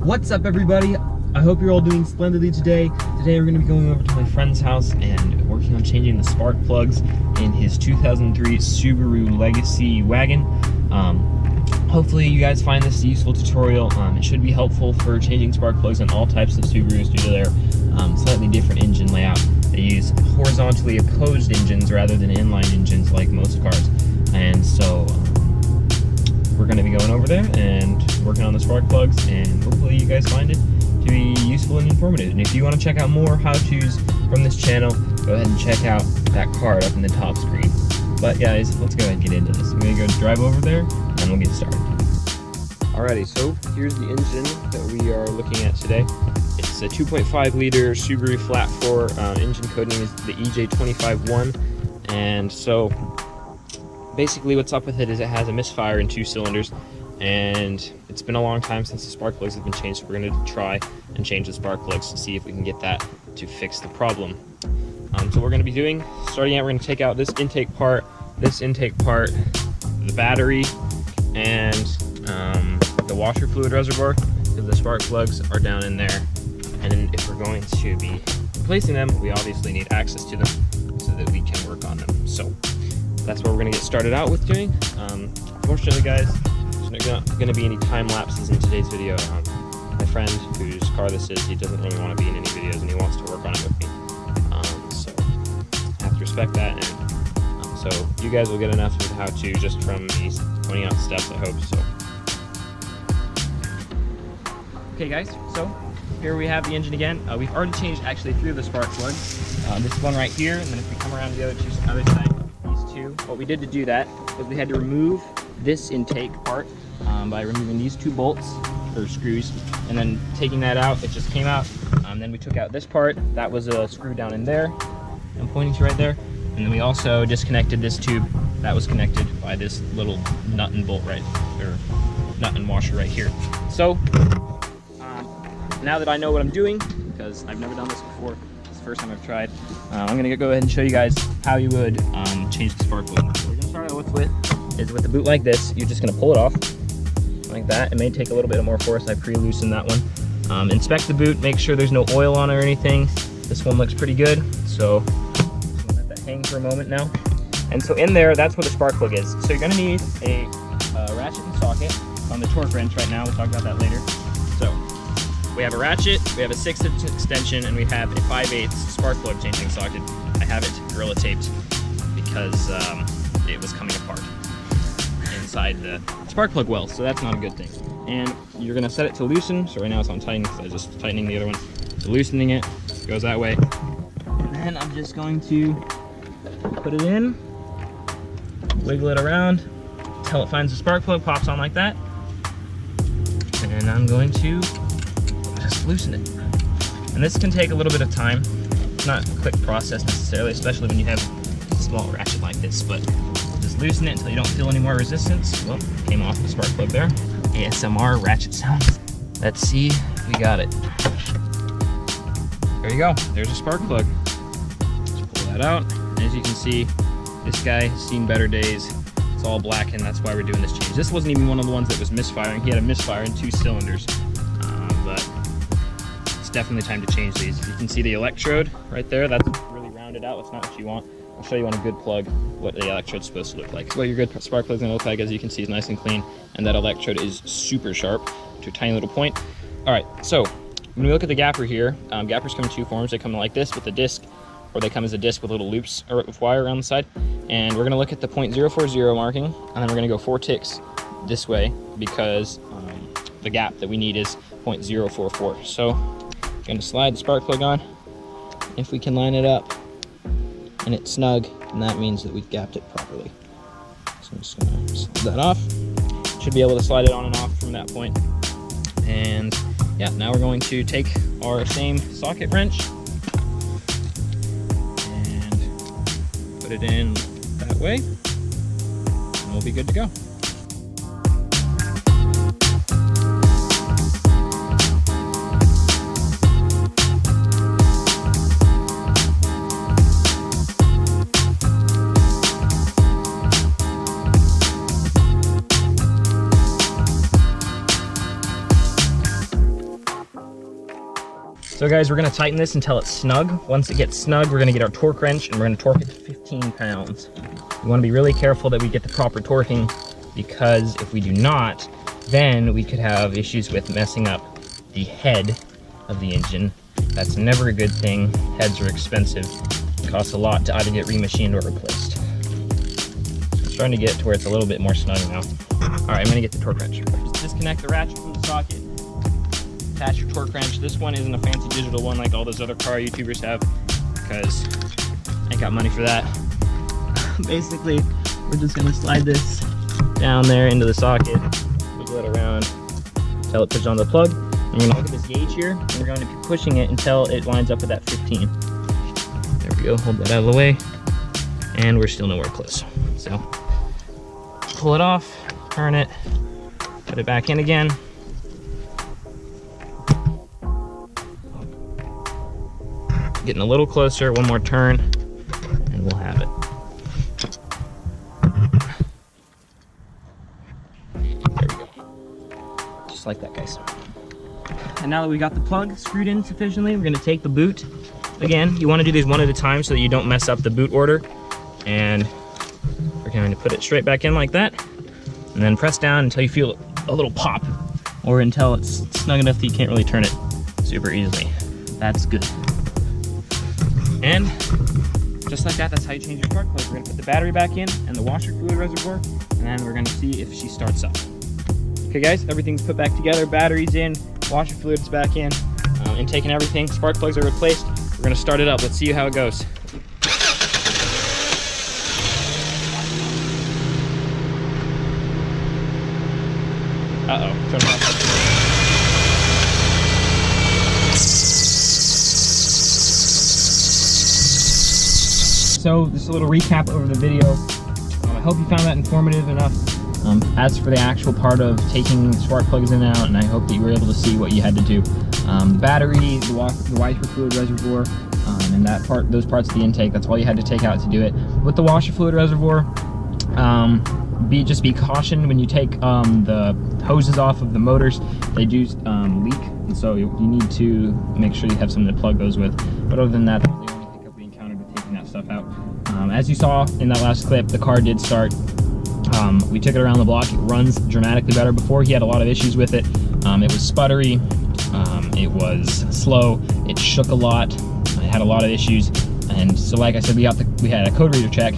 What's up, everybody? I hope you're all doing splendidly today. Today we're going to be going over to my friend's house and working on changing the spark plugs in his 2003 Subaru Legacy wagon. Hopefully you guys find this a useful tutorial. It should be helpful for changing spark plugs on all types of Subarus due to their slightly different engine layout. They use horizontally opposed engines rather than inline engines like most cars. And so we're going to be going over there and working on the spark plugs, and hopefully you guys find it to be useful and informative. And if you want to check out more how-tos from this channel, go ahead and check out that card up in the top screen. But guys, let's go ahead and get into this. I'm going to go drive over there and we'll get started. Alrighty, so here's the engine that we are looking at today. It's a 2.5 liter Subaru flat 4. Engine coding is the EJ251, and so basically what's up with it is it has a misfire in 2 cylinders, and it's been a long time since the spark plugs have been changed, so we're going to try and change the spark plugs to see if we can get that to fix the problem. So what we're going to be doing, starting out, we're going to take out this intake part, the battery, and the washer fluid reservoir, because the spark plugs are down in there. And then if we're going to be replacing them, we obviously need access to them so that we can work on them. So that's what we're going to get started out with doing. Unfortunately, guys, there's not going to be any time lapses in today's video. My friend, whose car this is, he doesn't really want to be in any videos, and he wants to work on it with me. So I have to respect that. And so you guys will get enough of how to just from me pointing out steps, I hope. So okay, guys. So here we have the engine again. We've already changed actually 3 of the spark plugs. This one right here, and then if we come around to the other side. What we did to do that was we had to remove this intake part by removing these 2 bolts or screws, and then taking that out, it just came out. Then we took out this part. That was a screw down in there. I'm pointing to right there. And then we also disconnected this tube. That was connected by this little nut and bolt right, or nut and washer right here. So now that I know what I'm doing, because I've never done this before, it's the first time I've tried, I'm going to go ahead and show you guys how you would change the spark plug. What we're going to start out with with the boot like this. You're just going to pull it off like that. It may take a little bit more force. I pre-loosened that one. Inspect the boot, make sure there's no oil on it or anything. This one looks pretty good, so I'm going to let that hang for a moment now. And so in there, that's where the spark plug is. So you're going to need a ratchet and socket on the torque wrench right now. We'll talk about that later. So we have a ratchet, we have a 6-inch extension, and we have a 5/8 spark plug changing socket. I have it Gorilla taped because it was coming apart inside the spark plug well, so that's not a good thing. And you're going to set it to loosen. So right now it's on tighten because I was just tightening the other one. So loosening it goes that way. And then I'm just going to put it in, wiggle it around until it finds the spark plug, pops on like that. And I'm going to just loosen it. And this can take a little bit of time. It's not a quick process necessarily, especially when you have a small ratchet like this, but just loosen it until you don't feel any more resistance. Well, came off the spark plug there. ASMR ratchet sounds. Let's see if we got it. There you go, there's a spark plug. Just pull that out. And as you can see, this guy has seen better days. It's all black, and that's why we're doing this change. This wasn't even one of the ones that was misfiring. He had a misfire in 2 cylinders. But it's definitely time to change these. You can see the electrode right there. That's really rounded out. That's not what you want. I'll show you on a good plug what the electrode's supposed to look like. What your good spark plug's gonna look like, as you can see, is nice and clean, and that electrode is super sharp to a tiny little point. All right, so when we look at the gapper here, gappers come in 2 forms. They come like this with a disc, or they come as a disc with little loops or with wire around the side. And we're gonna look at the 0.040 marking, and then we're gonna go 4 ticks this way because the gap that we need is 0.044. So I'm gonna slide the spark plug on. If we can line it up and it's snug, and that means that we've gapped it properly. So I'm just gonna slide that off. Should be able to slide it on and off from that point. And yeah, now we're going to take our same socket wrench and put it in that way, and we'll be good to go. So guys, we're gonna tighten this until it's snug. Once it gets snug, we're gonna get our torque wrench and we're gonna torque it to 15 pounds. We wanna be really careful that we get the proper torquing, because if we do not, then we could have issues with messing up the head of the engine. That's never a good thing. Heads are expensive. It costs a lot to either get remachined or replaced. I'm starting to get to where it's a little bit more snug now. All right, I'm gonna get the torque wrench. Just disconnect the ratchet from the socket. Attach your torque wrench. This one isn't a fancy digital one like all those other car YouTubers have, because I ain't got money for that. Basically, we're just gonna slide this down there into the socket, wiggle it around until it pushes onto the plug. And we're gonna look at this gauge here, and we're going to be pushing it until it lines up with that 15. There we go, hold that out of the way. And we're still nowhere close. So, pull it off, turn it, put it back in again. Getting a little closer, one more turn, and we'll have it. There we go. Just like that, guys. And now that we got the plug screwed in sufficiently, we're gonna take the boot. Again, you wanna do these one at a time so that you don't mess up the boot order. And we're going to put it straight back in like that, and then press down until you feel a little pop, or until it's snug enough that you can't really turn it super easily. That's good. And just like that, that's how you change your spark plug. We're gonna put the battery back in and the washer fluid reservoir, and then we're gonna see if she starts up. Okay guys, everything's put back together, battery's in, washer fluid's back in, intake and everything, spark plugs are replaced. We're gonna start it up, let's see how it goes. Uh-oh, turn it off. So, just a little recap over the video. I hope you found that informative enough. As for the actual part of taking spark plugs in and out, and I hope that you were able to see what you had to do. The battery, the washer fluid reservoir, and that part, those parts of the intake, that's all you had to take out to do it. With the washer fluid reservoir, just be cautioned when you take the hoses off of the motors. They do leak, and so you need to make sure you have something to plug those with. But other than that, that was the only hiccup we encountered with taking that stuff out. As you saw in that last clip, the car did start. We took it around the block. It runs dramatically better. Before, he had a lot of issues with it. It was sputtery, it was slow, it shook a lot, it had a lot of issues. And so like I said, we had a code reader check,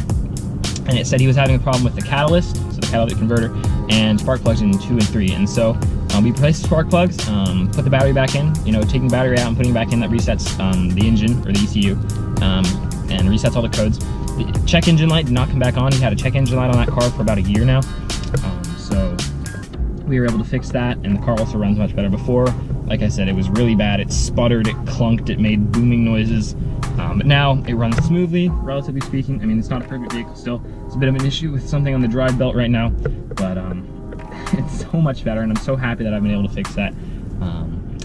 and it said he was having a problem with the catalyst, so the catalytic converter, and spark plugs in 2 and 3. And so we replaced the spark plugs, put the battery back in, taking the battery out and putting it back in, that resets the engine, or the ECU, and resets all the codes. The check engine light did not come back on. He had a check engine light on that car for about a year now. So we were able to fix that, and the car also runs much better. Before, like I said, it was really bad. It sputtered, it clunked, it made booming noises. But now it runs smoothly, relatively speaking. I mean, it's not a perfect vehicle still. It's a bit of an issue with something on the drive belt right now, but it's so much better, and I'm so happy that I've been able to fix that.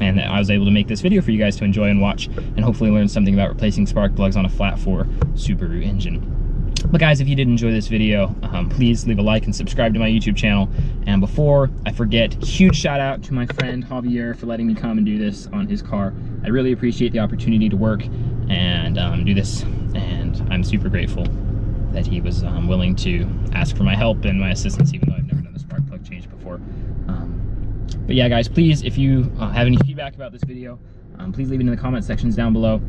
And that I was able to make this video for you guys to enjoy and watch, and hopefully learn something about replacing spark plugs on a flat 4 Subaru engine. But guys, if you did enjoy this video, please leave a like and subscribe to my YouTube channel. And before I forget, huge shout out to my friend Javier for letting me come and do this on his car. I really appreciate the opportunity to work and do this, and I'm super grateful that he was willing to ask for my help and my assistance, even though I've never done the spark plug change before. But yeah, guys, please, if you have any feedback about this video, please leave it in the comment sections down below.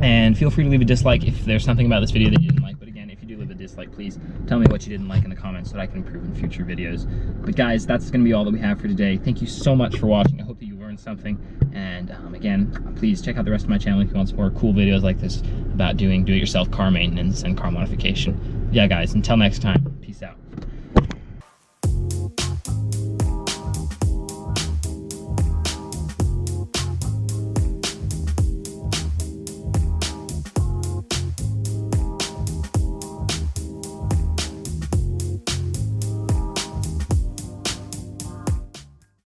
And feel free to leave a dislike if there's something about this video that you didn't like. But again, if you do leave a dislike, please tell me what you didn't like in the comments so that I can improve in future videos. But guys, that's going to be all that we have for today. Thank you so much for watching. I hope that you learned something. And again, please check out the rest of my channel if you want some more cool videos like this about doing do-it-yourself car maintenance and car modification. Yeah, guys, until next time, peace out.